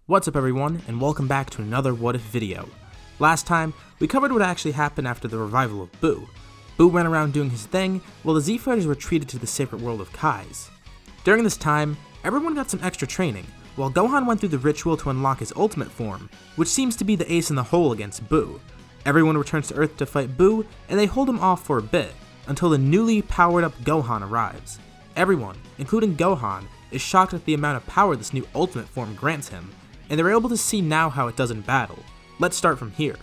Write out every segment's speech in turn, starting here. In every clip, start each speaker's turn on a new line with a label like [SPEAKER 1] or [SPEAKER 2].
[SPEAKER 1] What's up everyone, and welcome back to another What If video. Last time, we covered what actually happened after the revival of Buu. Buu went around doing his thing, while the Z-Fighters retreated to the sacred world of Kai's. During this time, everyone got some extra training, while Gohan went through the ritual to unlock his ultimate form, which seems to be the ace in the hole against Buu. Everyone returns to Earth to fight Buu, and they hold him off for a bit, until the newly powered up Gohan arrives. Everyone, including Gohan, is shocked at the amount of power this new ultimate form grants him, and they're able to see now how it does in battle. Let's start from here.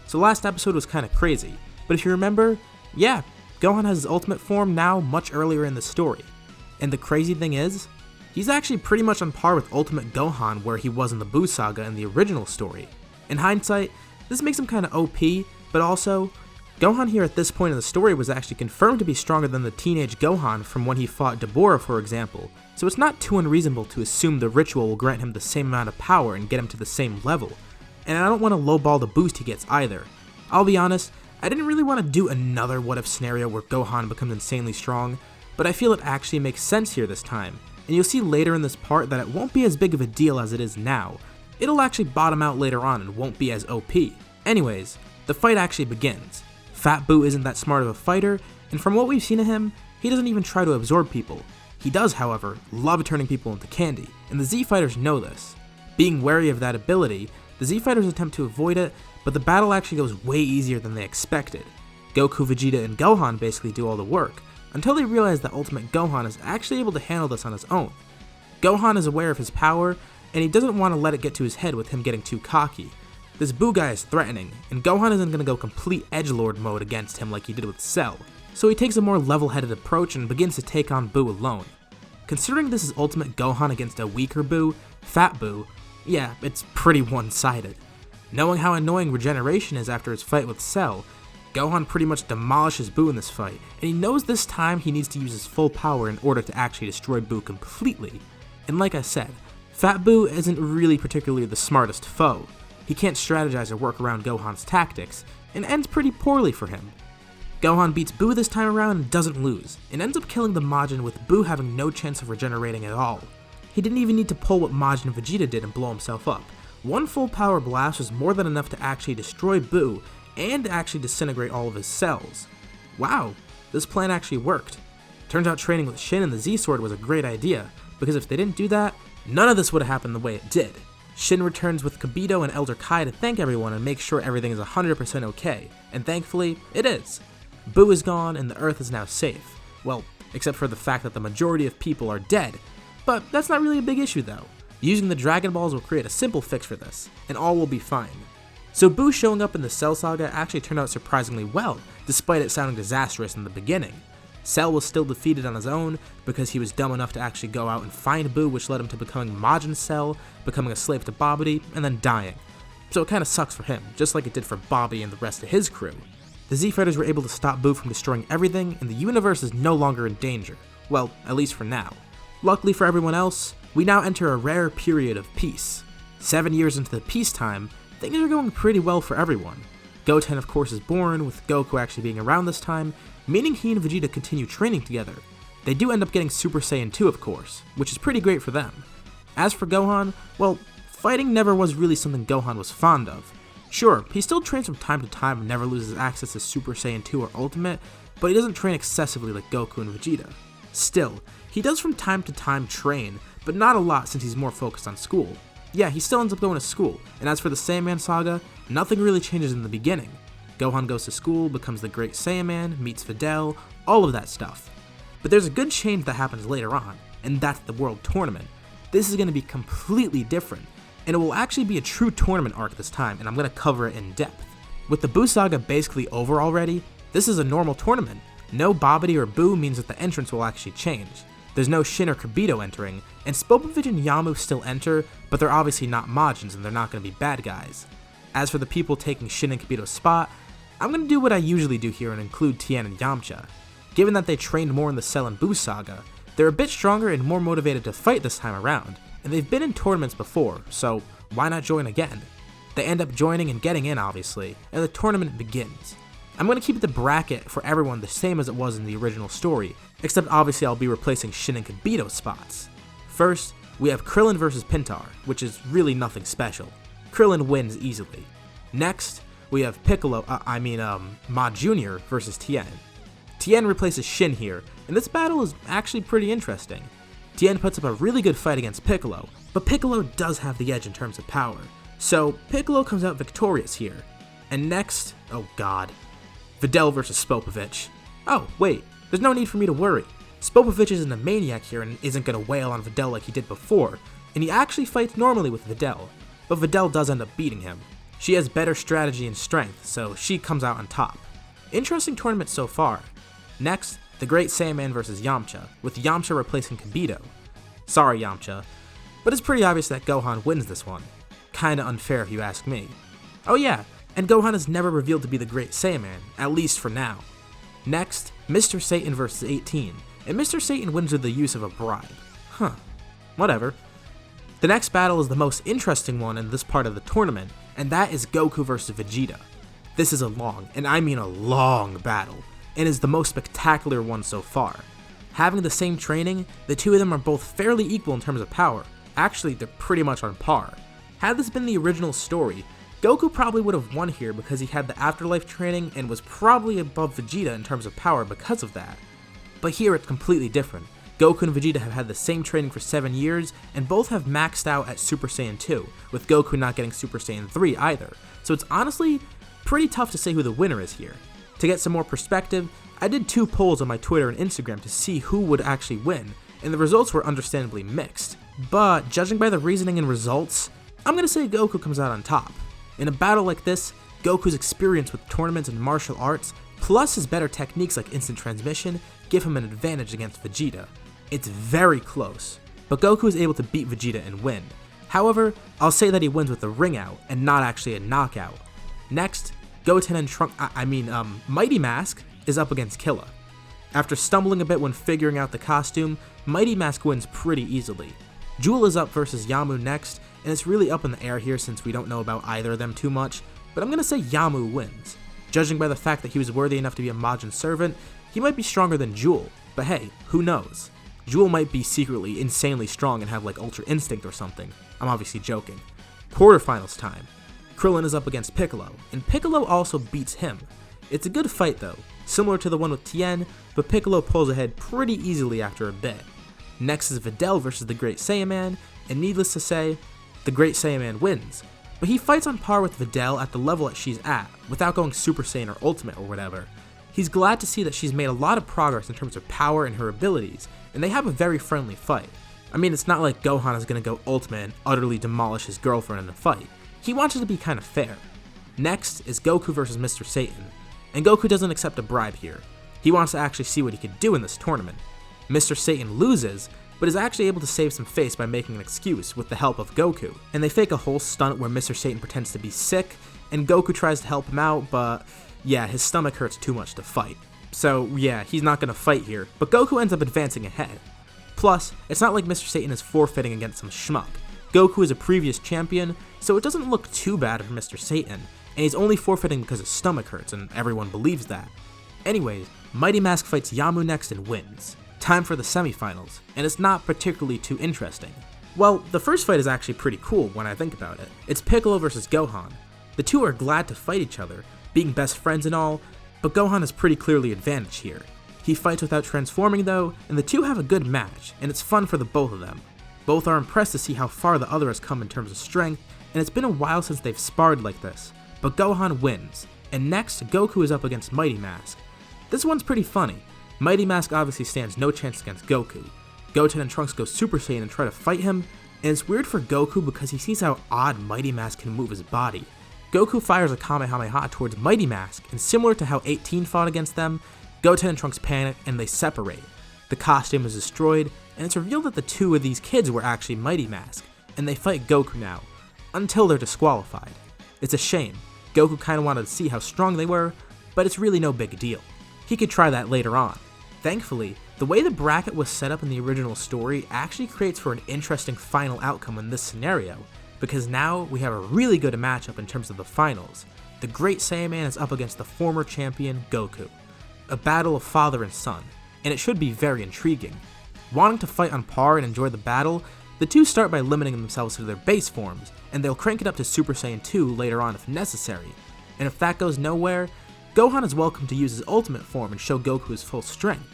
[SPEAKER 1] So last episode was kinda crazy, but if you remember, yeah, Gohan has his ultimate form now much earlier in the story. And the crazy thing is, he's actually pretty much on par with Ultimate Gohan where he was in the Buu Saga in the original story. In hindsight, this makes him kinda OP, but also, Gohan here at this point in the story was actually confirmed to be stronger than the teenage Gohan from when he fought Deborah, for example, so it's not too unreasonable to assume the ritual will grant him the same amount of power and get him to the same level. And I don't want to lowball the boost he gets either. I'll be honest, I didn't really want to do another what if scenario where Gohan becomes insanely strong, but I feel it actually makes sense here this time, and you'll see later in this part that it won't be as big of a deal as it is now. It'll actually bottom out later on and won't be as OP. Anyways, the fight actually begins. Fat Buu isn't that smart of a fighter, and from what we've seen of him, he doesn't even try to absorb people. He does, however, love turning people into candy, and the Z-Fighters know this. Being wary of that ability, the Z-Fighters attempt to avoid it, but the battle actually goes way easier than they expected. Goku, Vegeta, and Gohan basically do all the work, until they realize that Ultimate Gohan is actually able to handle this on his own. Gohan is aware of his power, and he doesn't want to let it get to his head with him getting too cocky. This Buu guy is threatening, and Gohan isn't going to go complete edgelord mode against him like he did with Cell, so he takes a more level-headed approach and begins to take on Buu alone. Considering this is Ultimate Gohan against a weaker Buu, Fat Buu, yeah, it's pretty one-sided. Knowing how annoying regeneration is after his fight with Cell, Gohan pretty much demolishes Buu in this fight, and he knows this time he needs to use his full power in order to actually destroy Buu completely. And like I said, Fat Buu isn't really particularly the smartest foe. He can't strategize or work around Gohan's tactics, and ends pretty poorly for him. Gohan beats Buu this time around and doesn't lose, and ends up killing the Majin with Buu having no chance of regenerating at all. He didn't even need to pull what Majin and Vegeta did and blow himself up. One full power blast was more than enough to actually destroy Buu, and actually disintegrate all of his cells. Wow, this plan actually worked. Turns out training with Shin and the Z-Sword was a great idea, because if they didn't do that, none of this would have happened the way it did. Shin returns with Kibito and Elder Kai to thank everyone and make sure everything is 100% okay, and thankfully, it is. Buu is gone and the Earth is now safe. Well, except for the fact that the majority of people are dead, but that's not really a big issue though. Using the Dragon Balls will create a simple fix for this, and all will be fine. So Buu showing up in the Cell Saga actually turned out surprisingly well, despite it sounding disastrous in the beginning. Cell was still defeated on his own, because he was dumb enough to actually go out and find Buu, which led him to becoming Majin Cell, becoming a slave to Babidi, and then dying. So it kinda sucks for him, just like it did for Bobby and the rest of his crew. The Z-Fighters were able to stop Buu from destroying everything, and the universe is no longer in danger. Well, at least for now. Luckily for everyone else, we now enter a rare period of peace. 7 years into the peacetime, things are going pretty well for everyone. Goten of course is born, with Goku actually being around this time, meaning he and Vegeta continue training together. They do end up getting Super Saiyan 2 of course, which is pretty great for them. As for Gohan, well, fighting never was really something Gohan was fond of. Sure, he still trains from time to time and never loses access to Super Saiyan 2 or Ultimate, but he doesn't train excessively like Goku and Vegeta. Still, he does from time to time train, but not a lot since he's more focused on school. Yeah, he still ends up going to school, and as for the Saiyaman Saga, nothing really changes in the beginning. Gohan goes to school, becomes the Great Saiyaman, meets Videl, all of that stuff. But there's a good change that happens later on, and that's the World Tournament. This is going to be completely different, and it will actually be a true tournament arc this time, and I'm going to cover it in depth. With the Buu Saga basically over already, this is a normal tournament. No Babidi or Buu means that the entrance will actually change. There's no Shin or Kibito entering, and Spopovich and Yamu still enter, but they're obviously not Majins and they're not going to be bad guys. As for the people taking Shin and Kibito's spot, I'm going to do what I usually do here and include Tien and Yamcha. Given that they trained more in the Cell and Buu Saga, they're a bit stronger and more motivated to fight this time around, and they've been in tournaments before, so why not join again? They end up joining and getting in obviously, and the tournament begins. I'm going to keep the bracket for everyone the same as it was in the original story, except obviously I'll be replacing Shin and Kibito's spots. First, we have Krillin versus Pintar, which is really nothing special. Krillin wins easily. Next, we have Ma Jr. versus Tien. Tien replaces Shin here, and this battle is actually pretty interesting. Tien puts up a really good fight against Piccolo, but Piccolo does have the edge in terms of power, so Piccolo comes out victorious here. And next, oh god, Videl versus Spopovich. Oh wait, there's no need for me to worry. Spopovich isn't a maniac here and isn't going to wail on Videl like he did before, and he actually fights normally with Videl, but Videl does end up beating him. She has better strategy and strength, so she comes out on top. Interesting tournament so far. Next, the Great Saiyaman vs Yamcha, with Yamcha replacing Kibito. Sorry Yamcha, but it's pretty obvious that Gohan wins this one. Kinda unfair if you ask me. Oh yeah, and Gohan is never revealed to be the Great Saiyaman, at least for now. Next, Mr. Satan vs 18, and Mr. Satan wins with the use of a bribe. Huh, whatever. The next battle is the most interesting one in this part of the tournament, and that is Goku vs Vegeta. This is a long, and I mean a long battle, and is the most spectacular one so far. Having the same training, the two of them are both fairly equal in terms of power. Actually, they're pretty much on par. Had this been the original story, Goku probably would have won here because he had the afterlife training and was probably above Vegeta in terms of power because of that. But here it's completely different. Goku and Vegeta have had the same training for 7 years, and both have maxed out at Super Saiyan 2, with Goku not getting Super Saiyan 3 either, so it's honestly pretty tough to say who the winner is here. To get some more perspective, I did 2 polls on my Twitter and Instagram to see who would actually win, and the results were understandably mixed. But judging by the reasoning and results, I'm gonna say Goku comes out on top. In a battle like this, Goku's experience with tournaments and martial arts, plus his better techniques like instant transmission, give him an advantage against Vegeta. It's very close, but Goku is able to beat Vegeta and win. However, I'll say that he wins with a ring out and not actually a knockout. Next, Goten and Mighty Mask is up against Killa. After stumbling a bit when figuring out the costume, Mighty Mask wins pretty easily. Jewel is up versus Yamu next, and it's really up in the air here since we don't know about either of them too much, but I'm gonna say Yamu wins. Judging by the fact that he was worthy enough to be a Majin servant, he might be stronger than Jewel, but hey, who knows? Jewel might be secretly insanely strong and have like Ultra Instinct or something. I'm obviously joking. Quarterfinals time. Krillin is up against Piccolo, and Piccolo also beats him. It's a good fight though, similar to the one with Tien, but Piccolo pulls ahead pretty easily after a bit. Next is Videl versus the Great Saiyaman, and needless to say, the Great Saiyaman wins, but he fights on par with Videl at the level that she's at, without going Super Saiyan or Ultimate or whatever. He's glad to see that she's made a lot of progress in terms of power and her abilities, and they have a very friendly fight. I mean, it's not like Gohan is gonna go Ultimate and utterly demolish his girlfriend in a fight. He wants it to be kind of fair. Next is Goku versus Mr. Satan, and Goku doesn't accept a bribe here. He wants to actually see what he can do in this tournament. Mr. Satan loses, but is actually able to save some face by making an excuse with the help of Goku, and they fake a whole stunt where Mr. Satan pretends to be sick, and Goku tries to help him out, but yeah, his stomach hurts too much to fight. So yeah, he's not gonna fight here, but Goku ends up advancing ahead. Plus, it's not like Mr. Satan is forfeiting against some schmuck. Goku is a previous champion, so it doesn't look too bad for Mr. Satan, and he's only forfeiting because his stomach hurts, and everyone believes that. Anyways, Mighty Mask fights Yamu next and wins. Time for the semifinals, and it's not particularly too interesting. Well, the first fight is actually pretty cool when I think about it. It's Piccolo versus Gohan. The two are glad to fight each other, being best friends and all, but Gohan is pretty clearly advantaged here. He fights without transforming though, and the two have a good match, and it's fun for the both of them. Both are impressed to see how far the other has come in terms of strength, and it's been a while since they've sparred like this, but Gohan wins. And next, Goku is up against Mighty Mask. This one's pretty funny. Mighty Mask obviously stands no chance against Goku. Goten and Trunks go Super Saiyan and try to fight him, and it's weird for Goku because he sees how odd Mighty Mask can move his body. Goku fires a Kamehameha towards Mighty Mask, and similar to how 18 fought against them, Goten and Trunks panic and they separate. The costume is destroyed, and it's revealed that the two of these kids were actually Mighty Mask, and they fight Goku now, until they're disqualified. It's a shame. Goku kinda wanted to see how strong they were, but it's really no big deal. He could try that later on. Thankfully, the way the bracket was set up in the original story actually creates for an interesting final outcome in this scenario, because now we have a really good matchup in terms of the finals. The Great Saiyaman is up against the former champion, Goku. A battle of father and son, and it should be very intriguing. Wanting to fight on par and enjoy the battle, The two start by limiting themselves to their base forms, and they'll crank it up to Super Saiyan 2 later on if necessary. And if that goes nowhere, Gohan is welcome to use his ultimate form and show Goku his full strength.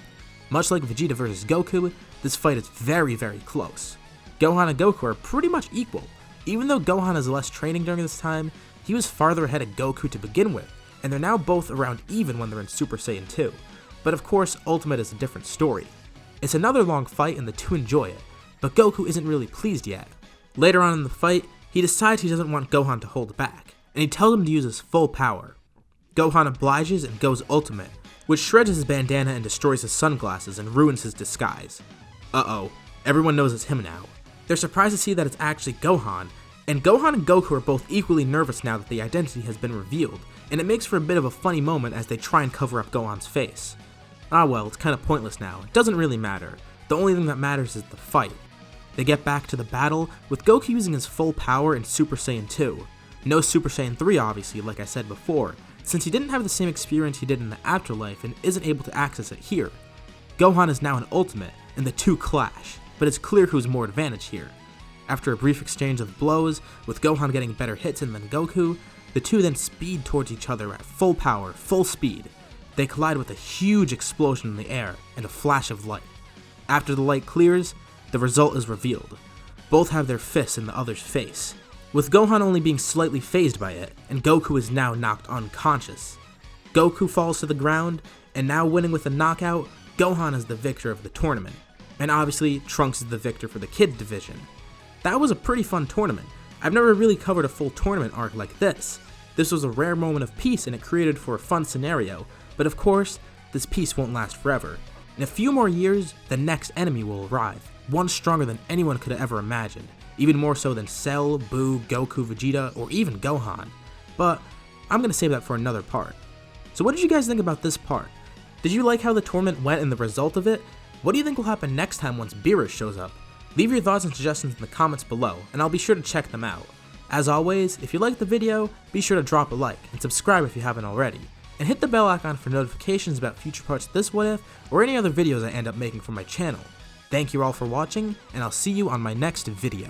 [SPEAKER 1] Much like Vegeta vs Goku, this fight is very, very close. Gohan and Goku are pretty much equal. Even though Gohan has less training during this time, he was farther ahead of Goku to begin with, and they're now both around even when they're in Super Saiyan 2. But of course, Ultimate is a different story. It's another long fight and the two enjoy it, but Goku isn't really pleased yet. Later on in the fight, he decides he doesn't want Gohan to hold back, and he tells him to use his full power. Gohan obliges and goes Ultimate, which shreds his bandana and destroys his sunglasses and ruins his disguise. Uh-oh, everyone knows it's him now. They're surprised to see that it's actually Gohan, and Gohan and Goku are both equally nervous now that the identity has been revealed, and it makes for a bit of a funny moment as they try and cover up Gohan's face. Ah well, it's kinda pointless now, it doesn't really matter. The only thing that matters is the fight. They get back to the battle, with Goku using his full power in Super Saiyan 2. No Super Saiyan 3 obviously, like I said before, since he didn't have the same experience he did in the afterlife and isn't able to access it here. Gohan is now an Ultimate, and the two clash, but it's clear who's more advantaged here. After a brief exchange of blows, with Gohan getting better hits in than Goku, the two then speed towards each other at full power, full speed. They collide with a huge explosion in the air and a flash of light. After the light clears, the result is revealed. Both have their fists in the other's face, with Gohan only being slightly fazed by it, and Goku is now knocked unconscious. Goku falls to the ground, and now winning with a knockout, Gohan is the victor of the tournament. And obviously, Trunks is the victor for the kids division. That was a pretty fun tournament. I've never really covered a full tournament arc like this. This was a rare moment of peace and it created for a fun scenario, but of course, this peace won't last forever. In a few more years, the next enemy will arrive, one stronger than anyone could have ever imagined, even more so than Cell, Buu, Goku, Vegeta, or even Gohan. But I'm gonna save that for another part. So what did you guys think about this part? Did you like how the tournament went and the result of it? What do you think will happen next time once Beerus shows up? Leave your thoughts and suggestions in the comments below, and I'll be sure to check them out. As always, if you liked the video, be sure to drop a like, and subscribe if you haven't already. And hit the bell icon for notifications about future parts of this What If, or any other videos I end up making for my channel. Thank you all for watching, and I'll see you on my next video.